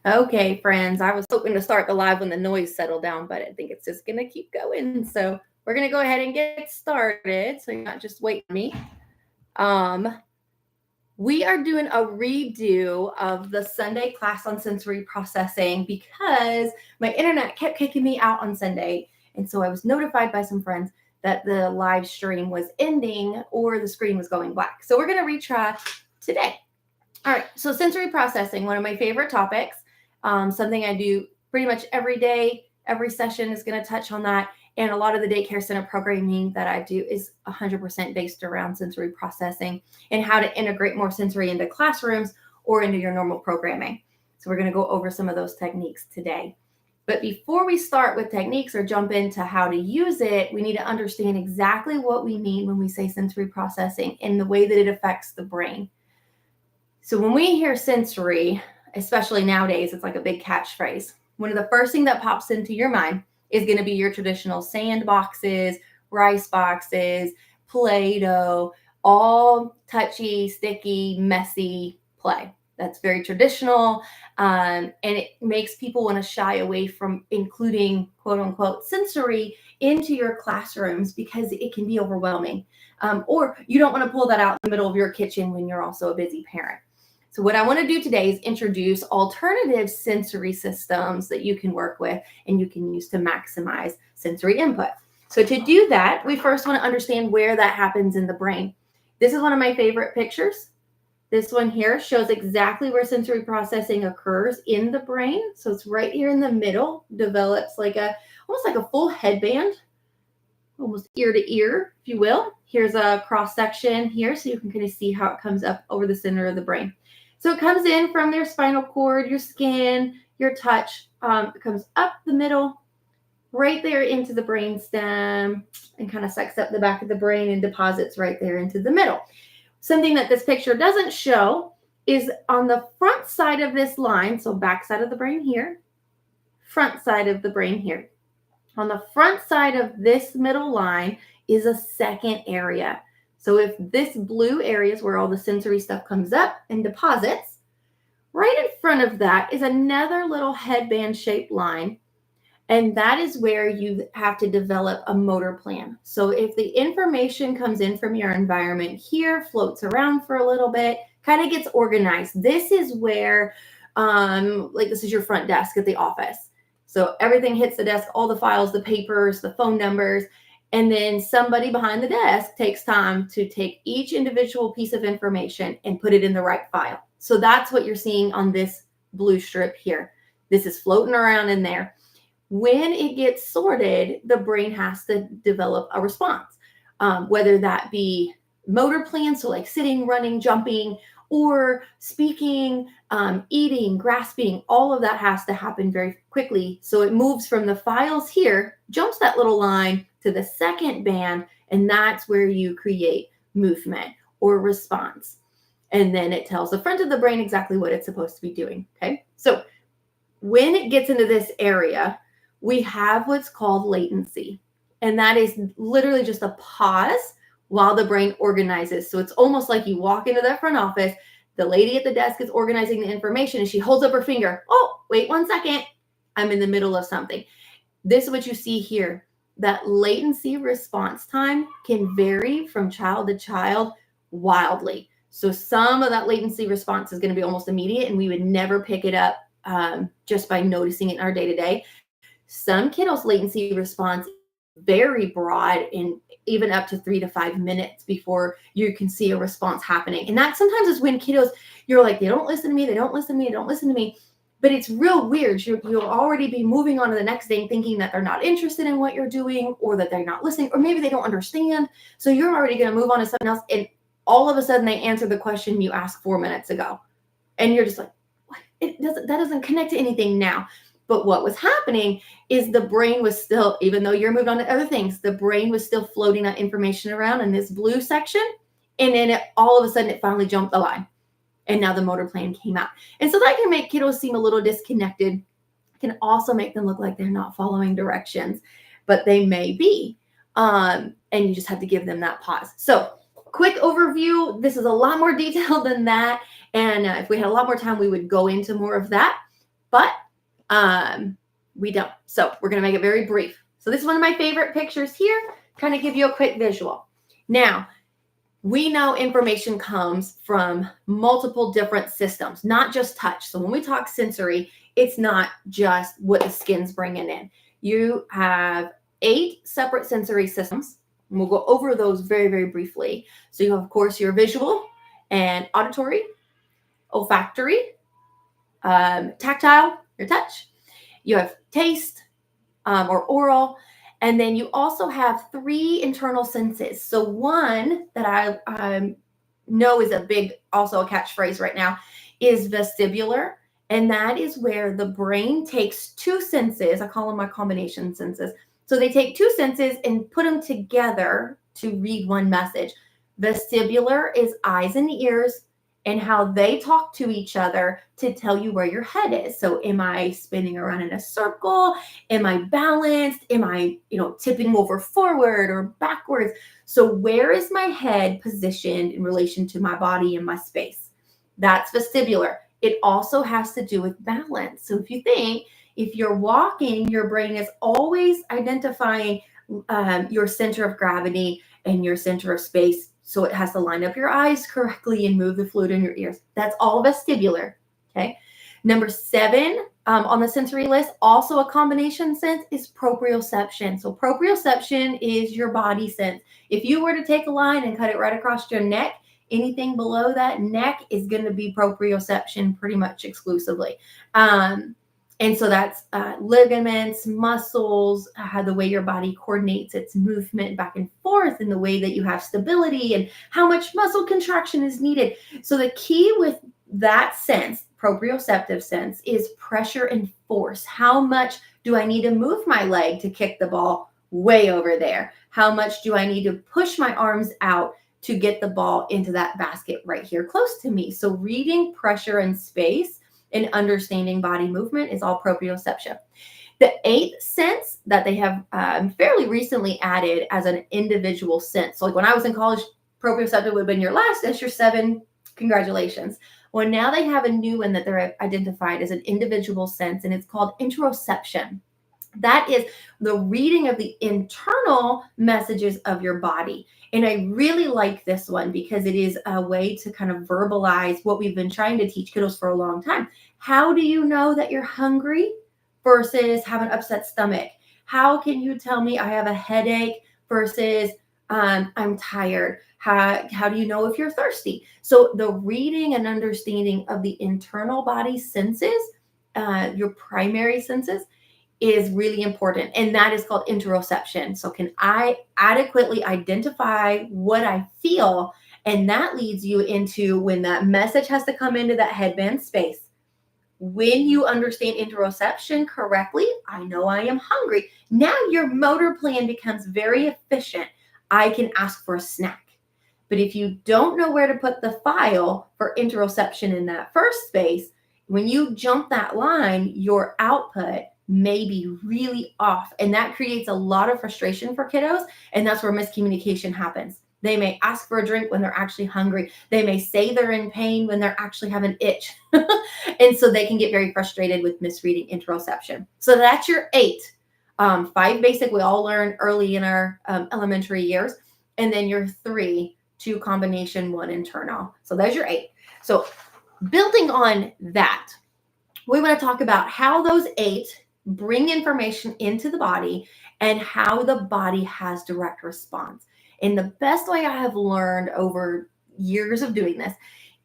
Okay, friends, I was hoping to start the live when the noise settled down, but I think it's just going to keep going. So we're going to go ahead and get started. So you're not just waiting on me. Um, we are doing a redo of the Sunday class on sensory processing because my internet kept kicking me out on Sunday. And so I was notified by some friends that the live stream was ending or the screen was going black. So we're going to retry today. All right, so sensory processing, one of my favorite topics, something I do pretty much every day. Every session is going to touch on that. And a lot of the daycare center programming that I do is 100% based around sensory processing and how to integrate more sensory into classrooms or into your normal programming. So we're going to go over some of those techniques today. But before we start with techniques or jump into how to use it, we need to understand exactly what we mean when we say sensory processing and the way that it affects the brain. So when we hear sensory, especially nowadays, it's like a big catchphrase. One of the first thing that pops into your mind is going to be your traditional sand boxes, rice boxes, Play-Doh, all touchy, sticky, messy play. That's very traditional. And it makes people want to shy away from including quote unquote sensory into your classrooms because it can be overwhelming. Or you don't want to pull that out in the middle of your kitchen when you're also a busy parent. So what I want to do today is introduce alternative sensory systems that you can work with and you can use to maximize sensory input. So to do that, we first want to understand where that happens in the brain. This is one of my favorite pictures. This one here shows exactly where sensory processing occurs in the brain. So it's right here in the middle, develops like almost like a full headband, almost ear to ear, if you will. Here's a cross section here so you can kind of see how it comes up over the center of the brain. So it comes in from their spinal cord, your skin, your touch. It comes up the middle, right there into the brain stem, and kind of sucks up the back of the brain and deposits right there into the middle. Something that this picture doesn't show is on the front side of this line, so back side of the brain here, front side of the brain here. On the front side of this middle line is a second area. So if this blue area is where all the sensory stuff comes up and deposits, right in front of that is another little headband shaped line. And that is where you have to develop a motor plan. So if the information comes in from your environment here, floats around for a little bit, kind of gets organized. This is where, like this is your front desk at the office. So everything hits the desk, all the files, the papers, the phone numbers, and then somebody behind the desk takes time to take each individual piece of information and put it in the right file. So that's what you're seeing on this blue strip here. This is floating around in there. When it gets sorted, the brain has to develop a response, whether that be motor plans, so like sitting, running, jumping, or speaking, eating, grasping. All of that has to happen very quickly. So it moves from the files here, jumps that little line to the second band, and that's where you create movement or response. And then it tells the front of the brain exactly what it's supposed to be doing. Okay. So when it gets into this area, we have what's called latency. And that is literally just a pause while the brain organizes. So it's almost like you walk into that front office, the lady at the desk is organizing the information and she holds up her finger. Oh, wait 1 second. I'm in the middle of something. This is what you see here. That latency response time can vary from child to child wildly. So some of that latency response is going to be almost immediate and we would never pick it up just by noticing it in our day-to-day. Some kiddos' latency response is very broad and even up to 3 to 5 minutes before you can see a response happening. And that sometimes is when kiddos, you're like, they don't listen to me, they don't listen to me, they don't listen to me. But it's real weird. You'll already be moving on to the next thing thinking that they're not interested in what you're doing or that they're not listening or maybe they don't understand. So you're already going to move on to something else. And all of a sudden they answer the question you asked 4 minutes ago. And you're just like, what? That doesn't connect to anything now. But what was happening is the brain was still, even though you're moved on to other things, the brain was still floating that information around in this blue section. And then all of a sudden it finally jumped the line. And now the motor plan came out. And so that can make kiddos seem a little disconnected. It can also make them look like they're not following directions, but they may be. And you just have to give them that pause. So quick overview. This is a lot more detailed than that. And if we had a lot more time, we would go into more of that. but we don't. So we're going to make it very brief. So this is one of my favorite pictures here, kind of give you a quick visual. Now, we know information comes from multiple different systems, not just touch. So when we talk sensory, it's not just what the skin's bringing in. You have 8 separate sensory systems, and we'll go over those very, very briefly. So you have, of course, your visual and auditory, olfactory, tactile, your touch. You have taste or oral. And then you also have 3 internal senses. So one that I know is a big, also a catchphrase right now, is vestibular. And that is where the brain takes 2 senses. I call them my combination senses. So they take 2 senses and put them together to read one message. Vestibular is eyes and ears and how they talk to each other to tell you where your head is. So am I spinning around in a circle? Am I balanced? Am I, tipping over forward or backwards? So where is my head positioned in relation to my body and my space? That's vestibular. It also has to do with balance. So if you think, if you're walking, your brain is always identifying your center of gravity and your center of space. So it has to line up your eyes correctly and move the fluid in your ears. That's all vestibular. Okay. Number 7 on the sensory list, also a combination sense, is proprioception. So proprioception is your body sense. If you were to take a line and cut it right across your neck, anything below that neck is going to be proprioception pretty much exclusively. And so that's ligaments, muscles, the way your body coordinates its movement back and forth, and the way that you have stability and how much muscle contraction is needed. So the key with that sense, proprioceptive sense, is pressure and force. How much do I need to move my leg to kick the ball way over there? How much do I need to push my arms out to get the ball into that basket right here close to me? So reading pressure and space and understanding body movement is all proprioception. The 8th sense that they have fairly recently added as an individual sense. So like when I was in college, proprioceptive would have been your last, that's your 7. Congratulations. Well, now they have a new one that they're identified as an individual sense, and it's called interoception. That is the reading of the internal messages of your body. And I really like this one because it is a way to kind of verbalize what we've been trying to teach kiddos for a long time. How do you know that you're hungry versus have an upset stomach? How can you tell me I have a headache versus I'm tired? How do you know if you're thirsty? So the reading and understanding of the internal body senses, your primary senses, is really important. And that is called interoception. So can I adequately identify what I feel? And that leads you into when that message has to come into that headband space. When you understand interoception correctly, I know I am hungry. Now your motor plan becomes very efficient. I can ask for a snack. But if you don't know where to put the file for interoception in that first space, when you jump that line, your output may be really off. And that creates a lot of frustration for kiddos. And that's where miscommunication happens. They may ask for a drink when they're actually hungry. They may say they're in pain when they're actually have an itch. And so they can get very frustrated with misreading interoception. So that's your 8. 5 basic we all learn early in our elementary years. And then your 3, 2 combination, 1 internal. So there's your 8. So building on that, we want to talk about how those 8 bring information into the body and how the body has direct response. And the best way I have learned over years of doing this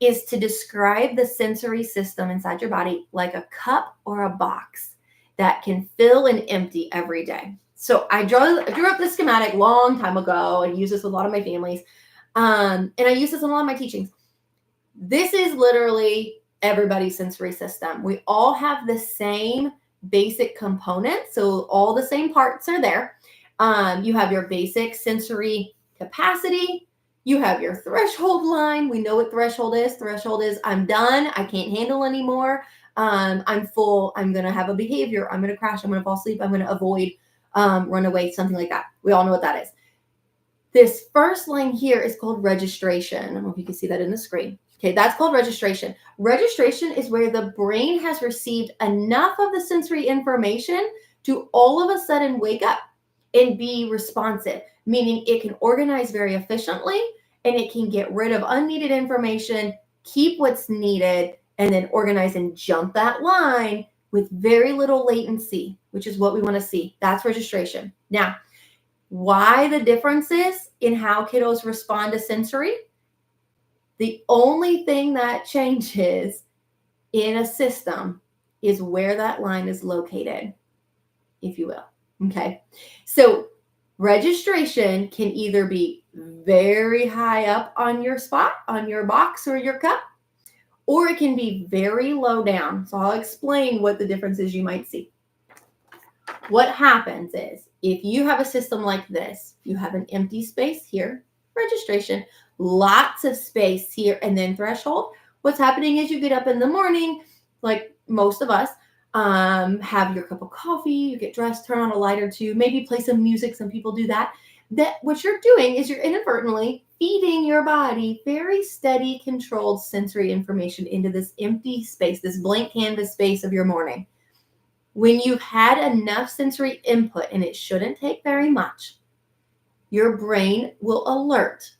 is to describe the sensory system inside your body like a cup or a box that can fill and empty every day. So I drew up this schematic long time ago and use this with a lot of my families. And I use this in a lot of my teachings. This is literally everybody's sensory system. We all have the same basic components. So all the same parts are there. You have your basic sensory capacity. You have your threshold line. We know what threshold is. Threshold is I'm done. I can't handle anymore. I'm full. I'm going to have a behavior. I'm going to crash. I'm going to fall asleep. I'm going to avoid, run away, something like that. We all know what that is. This first line here is called registration. I don't know if you can see that in the screen. Okay, that's called registration. Registration is where the brain has received enough of the sensory information to all of a sudden wake up and be responsive, meaning it can organize very efficiently and it can get rid of unneeded information, keep what's needed, and then organize and jump that line with very little latency, which is what we want to see. That's registration. Now, why the differences in how kiddos respond to sensory? The only thing that changes in a system is where that line is located, if you will. Okay. So registration can either be very high up on your spot, on your box or your cup, or it can be very low down. So I'll explain what the difference is you might see. What happens is if you have a system like this, you have an empty space here, registration, lots of space here, and then threshold. What's happening is you get up in the morning, like most of us, have your cup of coffee, you get dressed, turn on a light or two, maybe play some music. Some people do that. That what you're doing is you're inadvertently feeding your body very steady, controlled sensory information into this empty space, this blank canvas space of your morning. When you've had enough sensory input, and it shouldn't take very much, your brain will alert.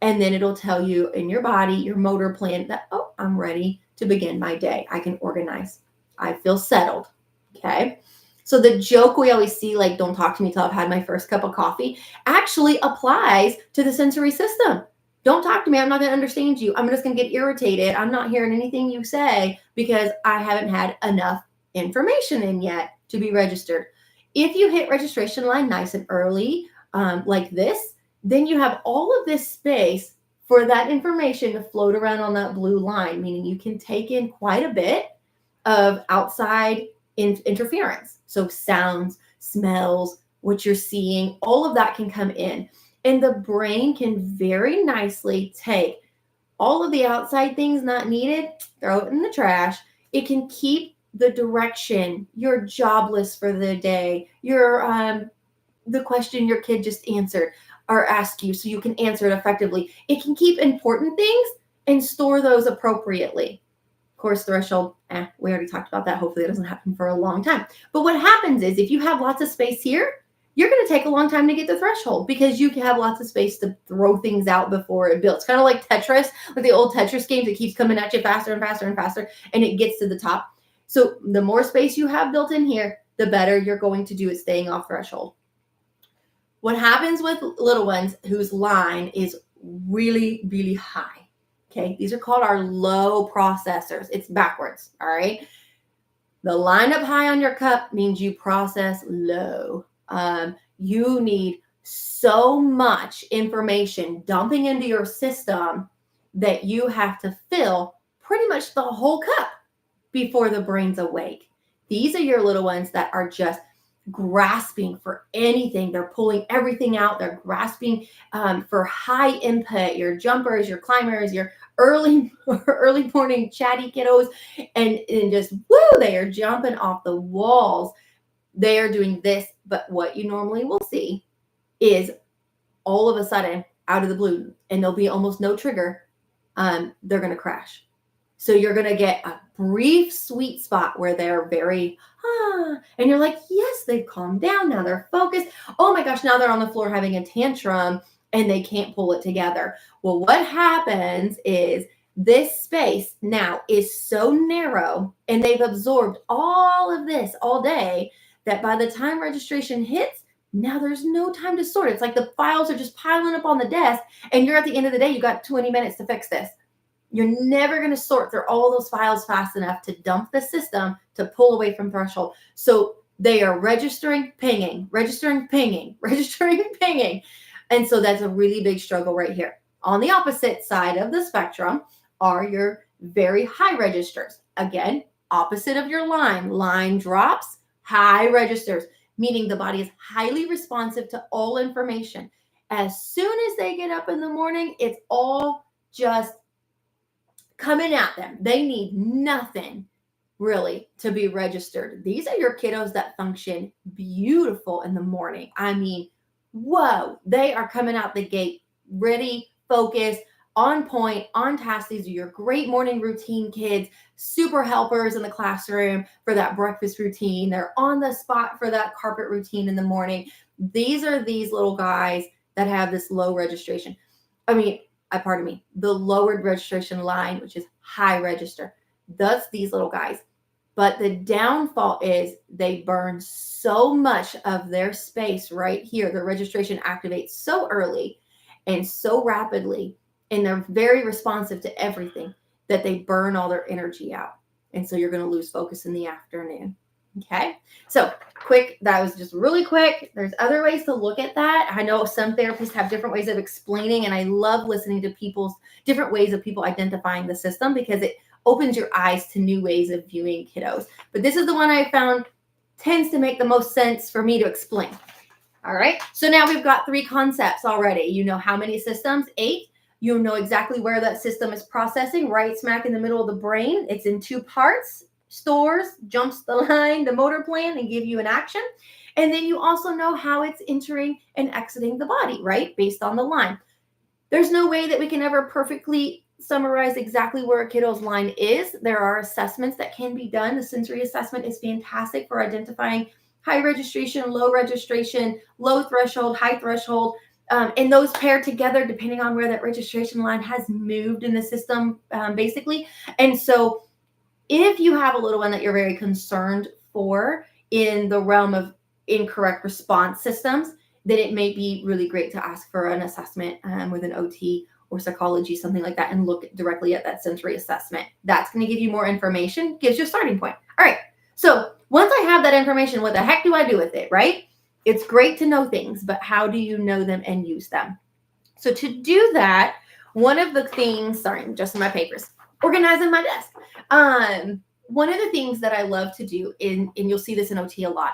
And then it'll tell you in your body, your motor plan, that, oh, I'm ready to begin my day. I can organize. I feel settled. Okay. So the joke we always see, like, don't talk to me till I've had my first cup of coffee, actually applies to the sensory system. Don't talk to me. I'm not going to understand you. I'm just going to get irritated. I'm not hearing anything you say because I haven't had enough information in yet to be registered. If you hit registration line nice and early, like this, then you have all of this space for that information to float around on that blue line, meaning you can take in quite a bit of outside interference. So sounds, smells, what you're seeing, all of that can come in. And the brain can very nicely take all of the outside things not needed, throw it in the trash. It can keep the direction, your job list for the day, your the question your kid just answered or asked you so you can answer it effectively. It can keep important things and store those appropriately. Of course, threshold, we already talked about that. Hopefully it doesn't happen for a long time. But what happens is if you have lots of space here, you're going to take a long time to get the threshold because you have lots of space to throw things out before it builds. Kind of like Tetris, like the old Tetris games. It keeps coming at you faster and faster and faster, and it gets to the top. So the more space you have built in here, the better you're going to do at staying off threshold. What happens with little ones whose line is really, really high, okay? These are called our low processors. It's backwards, all right? The line up high on your cup means you process low. You need so much information dumping into your system that you have to fill pretty much the whole cup before the brain's awake. These are your little ones that are just grasping for anything. They're pulling everything out. They're grasping for high input, your jumpers, your climbers, your early morning chatty kiddos, and just woo, they are jumping off the walls. They are doing this, but what you normally will see is all of a sudden, out of the blue, and there'll be almost no trigger, they're going to crash. So you're going to get a brief sweet spot where they're very, and you're like, yes, they've calmed down. Now they're focused. Oh my gosh, now they're on the floor having a tantrum and they can't pull it together. Well, what happens is this space now is so narrow and they've absorbed all of this all day that by the time registration hits, now there's no time to sort. It's like the files are just piling up on the desk and you're at the end of the day, you got 20 minutes to fix this. You're never going to sort through all those files fast enough to dump the system to pull away from threshold. So they are registering, pinging, registering, pinging, registering, pinging. And so that's a really big struggle right here. On the opposite side of the spectrum are your very high registers. Again, opposite of your line. Line drops, high registers, meaning the body is highly responsive to all information. As soon as they get up in the morning, it's all just coming at them. They need nothing really to be registered. These are your kiddos that function beautiful in the morning. I mean, whoa, they are coming out the gate ready, focused, on point, on task. These are your great morning routine kids, super helpers in the classroom for that breakfast routine. They're on the spot for that carpet routine in the morning. These are these little guys that have this low registration. Pardon me, the lowered registration line, which is high register. That's these little guys. But the downfall is they burn so much of their space right here. Their registration activates so early and so rapidly, and they're very responsive to everything that they burn all their energy out. And so you're going to lose focus in the afternoon. Okay. So that was just really quick. There's other ways to look at that. I know some therapists have different ways of explaining, and I love listening to people's different ways of people identifying the system because it opens your eyes to new ways of viewing kiddos. But this is the one I found tends to make the most sense for me to explain. All right. So now we've got 3 concepts already. You know how many systems? 8. You know exactly where that system is processing, right smack in the middle of the brain. It's in 2 parts. Stores, jumps the line, the motor plan, and give you an action. And then you also know how it's entering and exiting the body, right? Based on the line. There's no way that we can ever perfectly summarize exactly where a kiddo's line is. There are assessments that can be done. The sensory assessment is fantastic for identifying high registration, low registration, low threshold, high threshold. And those pair together depending on where that registration line has moved in the system, basically. And so if you have a little one that you're very concerned for in the realm of incorrect response systems, then it may be really great to ask for an assessment with an OT or psychology, something like that, and look directly at that sensory assessment. That's going to give you more information, gives you a starting point. All right. So once I have that information, what the heck do I do with it, right? It's great to know things, but how do you know them and use them? So to do that, one of the things, sorry, I'm just in my papers, organizing my desk. One of the things that I love to do, and you'll see this in OT a lot,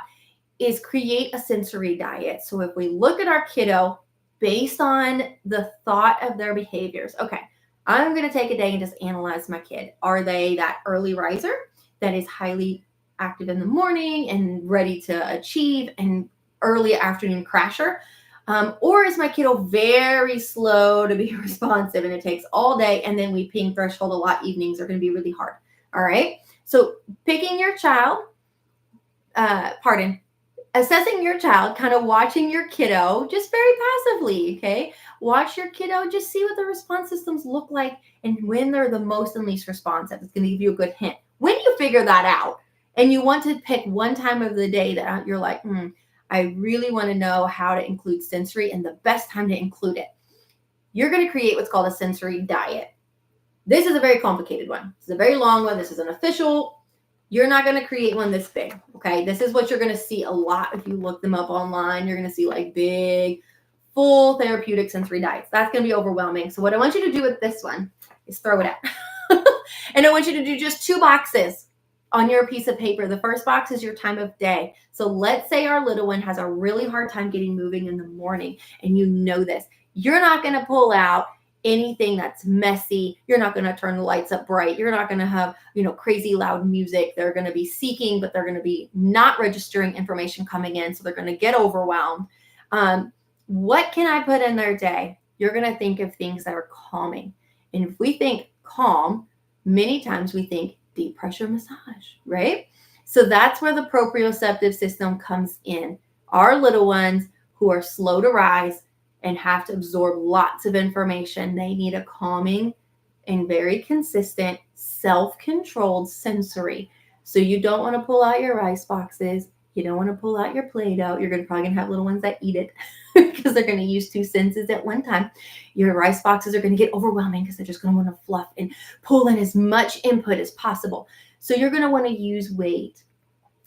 is create a sensory diet. So if we look at our kiddo based on the thought of their behaviors, okay, I'm going to take a day and just analyze my kid. Are they that early riser that is highly active in the morning and ready to achieve, and early afternoon crasher? Or is my kiddo very slow to be responsive and it takes all day, and then we ping threshold a lot? Evenings are going to be really hard. All right. So picking your child, assessing your child, kind of watching your kiddo just very passively. Okay. Watch your kiddo, just see what the response systems look like and when they're the most and least responsive. It's going to give you a good hint. When you figure that out and you want to pick one time of the day that you're like, I really want to know how to include sensory and the best time to include it, you're going to create what's called a sensory diet. This is a very complicated one. This is a very long one. This is an official. You're not going to create one this big, okay? This is what you're going to see a lot if you look them up online. You're going to see like big, full therapeutic sensory diets. That's going to be overwhelming. So what I want you to do with this one is throw it out. And I want you to do just 2 boxes on your piece of paper. The first box is your time of day. So let's say our little one has a really hard time getting moving in the morning, and you know this. You're not going to pull out anything that's messy. You're not going to turn the lights up bright. You're not going to have, crazy loud music. They're going to be seeking, but they're going to be not registering information coming in. So they're going to get overwhelmed. What can I put in their day? You're going to think of things that are calming. And if we think calm, many times we think deep pressure massage, right? So that's where the proprioceptive system comes in. Our little ones who are slow to rise and have to absorb lots of information, they need a calming and very consistent, self-controlled sensory. So you don't want to pull out your rice boxes. You don't want to pull out your Play-Doh. You're probably going to have little ones that eat it because they're going to use 2 senses at one time. Your rice boxes are going to get overwhelming because they're just going to want to fluff and pull in as much input as possible. So you're going to want to use weight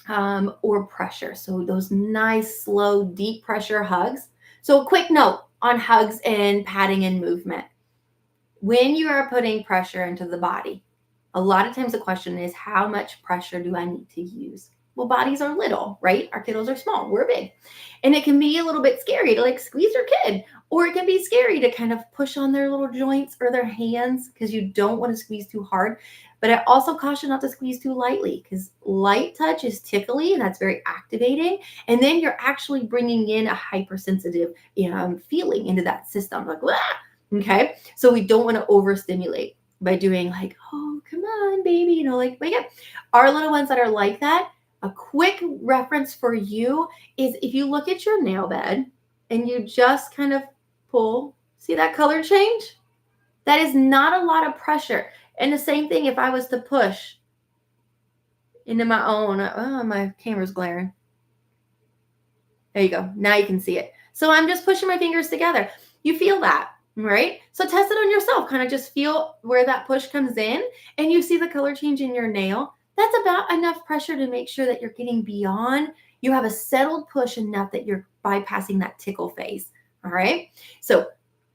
or pressure. So those nice, slow, deep pressure hugs. So a quick note on hugs and patting and movement. When you are putting pressure into the body, a lot of times the question is, how much pressure do I need to use? Well, bodies are little, right? Our kiddos are small. We're big. And it can be a little bit scary to squeeze your kid, or it can be scary to kind of push on their little joints or their hands because you don't want to squeeze too hard. But I also caution not to squeeze too lightly because light touch is tickly and that's very activating. And then you're actually bringing in a hypersensitive feeling into that system. Okay. So we don't want to overstimulate by doing like, oh, come on, baby, like, wake up. Our little ones that are like that, a quick reference for you is if you look at your nail bed and you just kind of pull, see that color change? That is not a lot of pressure. And the same thing if I was to push into my own, oh, my camera's glaring. There you go. Now you can see it. So I'm just pushing my fingers together. You feel that, right? So test it on yourself. Kind of just feel where that push comes in and you see the color change in your nail. That's about enough pressure to make sure that you're getting beyond. You have a settled push enough that you're bypassing that tickle phase. All right. So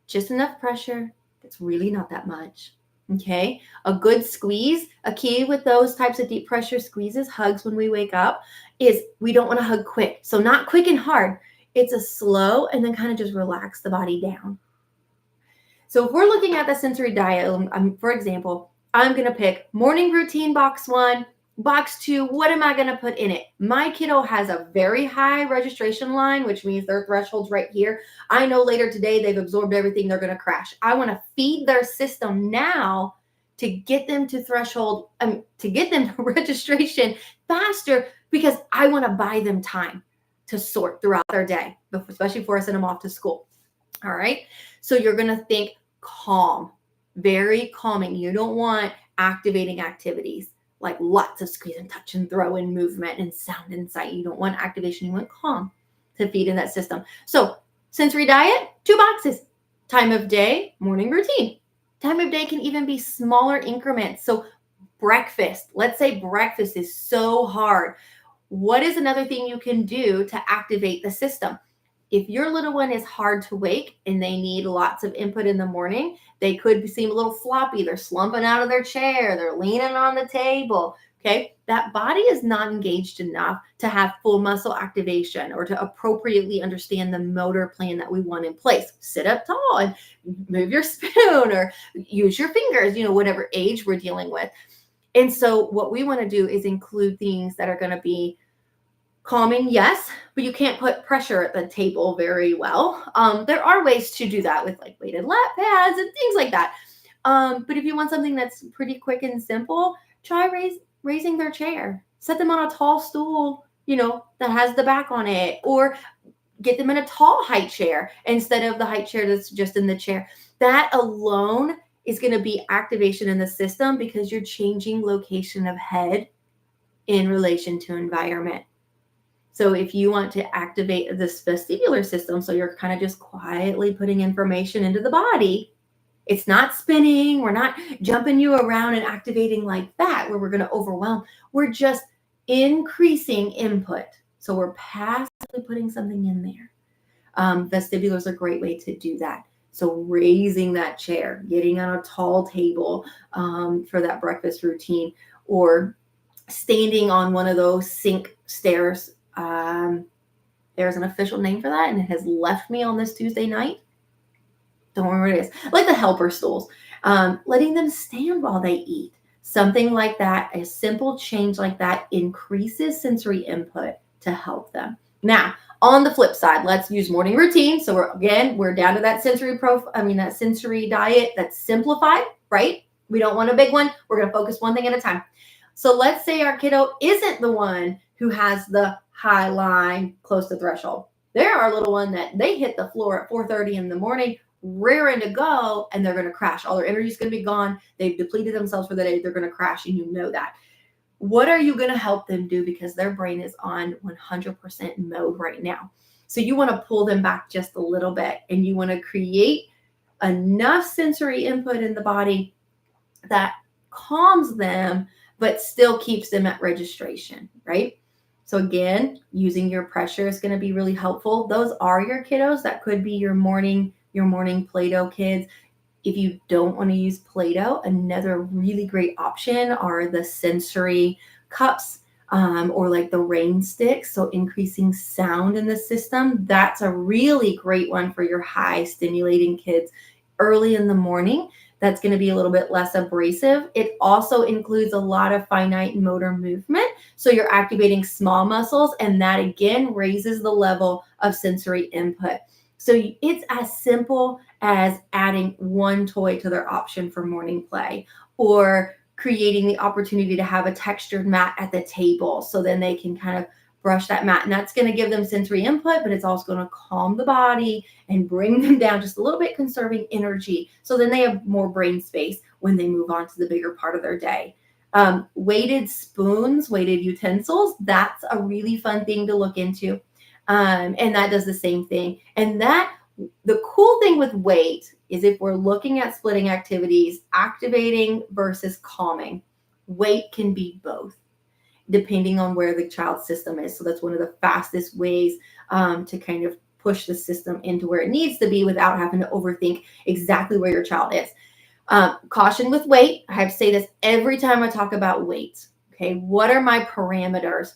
just enough pressure. It's really not that much. Okay. A good squeeze, a key with those types of deep pressure squeezes, hugs when we wake up, is we don't want to hug quick. So not quick and hard. It's a slow and then kind of just relax the body down. So if we're looking at the sensory diet, for example, I'm going to pick morning routine box 1, box 2, what am I going to put in it? My kiddo has a very high registration line, which means their threshold's right here. I know later today they've absorbed everything, they're going to crash. I want to feed their system now to get them to threshold, to get them to registration faster because I want to buy them time to sort throughout their day, especially before I send them off to school. All right. So you're going to think calm, very calming. You don't want activating activities like lots of squeeze and touch and throw and movement and sound and sight. You don't want activation. You want calm to feed in that system. So sensory diet, 2 boxes. Time of day, morning routine. Time of day can even be smaller increments. So breakfast, let's say breakfast is so hard. What is another thing you can do to activate the system? If your little one is hard to wake and they need lots of input in the morning, they could seem a little floppy. They're slumping out of their chair. They're leaning on the table. Okay. That body is not engaged enough to have full muscle activation or to appropriately understand the motor plan that we want in place. Sit up tall and move your spoon or use your fingers, whatever age we're dealing with. And so what we want to do is include things that are going to be calming, yes, but you can't put pressure at the table very well. There are ways to do that with like weighted lap pads and things like that. But if you want something that's pretty quick and simple, try raising their chair. Set them on a tall stool, that has the back on it, or get them in a tall height chair instead of the height chair that's just in the chair. That alone is going to be activation in the system because you're changing location of head in relation to environment. So if you want to activate this vestibular system, so you're kind of just quietly putting information into the body, it's not spinning. We're not jumping you around and activating like that where we're going to overwhelm. We're just increasing input. So we're passively putting something in there. Vestibular is a great way to do that. So raising that chair, getting on a tall table for that breakfast routine, or standing on one of those sink stairs. There's an official name for that, and it has left me on this Tuesday night. Don't remember what it is. Like the helper stools. Letting them stand while they eat. Something like that, a simple change like that increases sensory input to help them. Now, on the flip side, let's use morning routine. So we're down to that that sensory diet that's simplified, right? We don't want a big one. We're going to focus one thing at a time. So let's say our kiddo isn't the one who has the high line close to threshold. They're our little one that they hit the floor at 4:30 in the morning, rearing to go, and they're going to crash. All their energy is going to be gone. They've depleted themselves for the day. They're going to crash, and you know that. What are you going to help them do? Because their brain is on 100% mode right now. So you want to pull them back just a little bit, and you want to create enough sensory input in the body that calms them, but still keeps them at registration, right? So again, using your pressure is going to be really helpful. Those are your kiddos. That could be your morning Play-Doh kids. If you don't want to use Play-Doh, another really great option are the sensory cups or like the rain sticks. So increasing sound in the system. That's a really great one for your high stimulating kids early in the morning. That's going to be a little bit less abrasive. It also includes a lot of finite motor movement. So you're activating small muscles, and that again raises the level of sensory input. So it's as simple as adding one toy to their option for morning play, or creating the opportunity to have a textured mat at the table. So then they can kind of brush that mat, and that's going to give them sensory input, but it's also going to calm the body and bring them down just a little bit, conserving energy. So then they have more brain space when they move on to the bigger part of their day. Weighted spoons, weighted utensils, that's a really fun thing to look into. And that does the same thing. And the cool thing with weight is if we're looking at splitting activities, activating versus calming, weight can be both depending on where the child's system is. So that's one of the fastest ways to kind of push the system into where it needs to be without having to overthink exactly where your child is. Caution with weight. I have to say this every time I talk about weight. Okay, what are my parameters?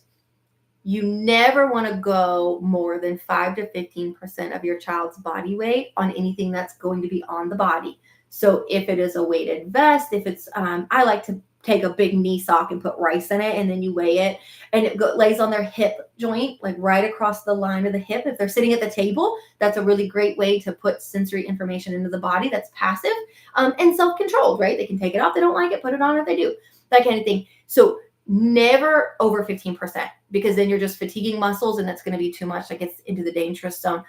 You never want to go more than 5 to 15% of your child's body weight on anything that's going to be on the body. So if it is a weighted vest, if it's, I like to take a big knee sock and put rice in it, and then you weigh it, and it lays on their hip joint, like right across the line of the hip. If they're sitting at the table, that's a really great way to put sensory information into the body that's passive and self-controlled, right? They can take it off. They don't like it, put it on if they do, that kind of thing. So never over 15%, because then you're just fatiguing muscles and that's going to be too much. That gets into the dangerous zone.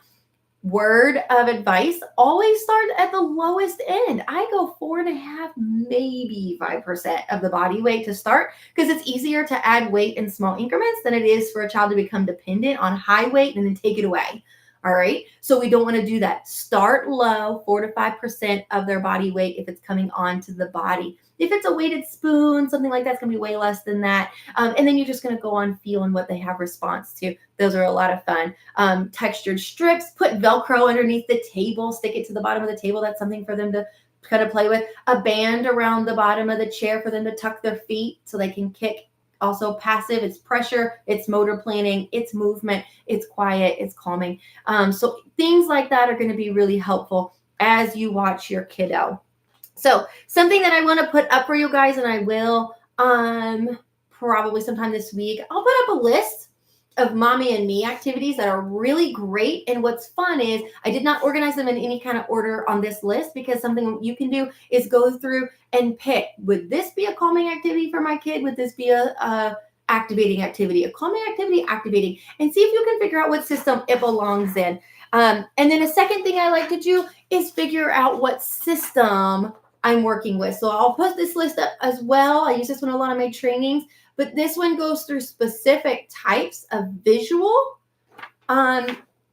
Word of advice, always start at the lowest end. I go 4.5%, maybe 5% of the body weight to start, because it's easier to add weight in small increments than it is for a child to become dependent on high weight and then take it away. All right. So we don't want to do that. Start low, 4 to 5% of their body weight if it's coming onto the body. If it's a weighted spoon, something like that's going to be way less than that. And then you're just going to go on feeling what they have response to. Those are a lot of fun. Textured strips, put Velcro underneath the table, stick it to the bottom of the table. That's something for them to kind of play with. A band around the bottom of the chair for them to tuck their feet so they can kick. Also passive, it's pressure, it's motor planning, it's movement, it's quiet, it's calming. So things like that are going to be really helpful as you watch your kiddo. So something that I want to put up for you guys, and I will probably sometime this week, I'll put up a list of mommy and me activities that are really great. And what's fun is I did not organize them in any kind of order on this list, because something you can do is go through and pick, would this be a calming activity for my kid? Would this be a activating activity, a calming activity, activating, and see if you can figure out what system it belongs in. And then a second thing I like to do is figure out what system I'm working with. So I'll put this list up as well. I use this one a lot of my trainings, but this one goes through specific types of visual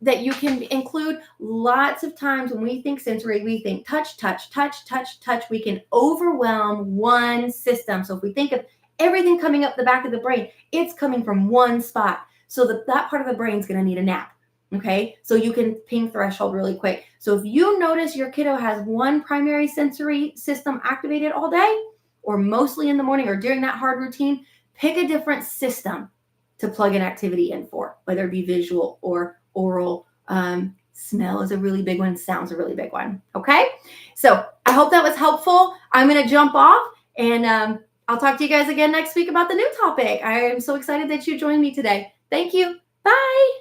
that you can include. Lots of times when we think sensory, we think touch, touch, touch, touch, touch. We can overwhelm one system. So if we think of everything coming up the back of the brain, it's coming from one spot. So that part of the brain is going to need a nap. Okay, so you can ping threshold really quick. So if you notice your kiddo has one primary sensory system activated all day, or mostly in the morning or during that hard routine, pick a different system to plug an activity in for, whether it be visual or oral. Smell is a really big one. Sound's a really big one. Okay, so I hope that was helpful. I'm going to jump off, and I'll talk to you guys again next week about the new topic. I am so excited that you joined me today. Thank you. Bye.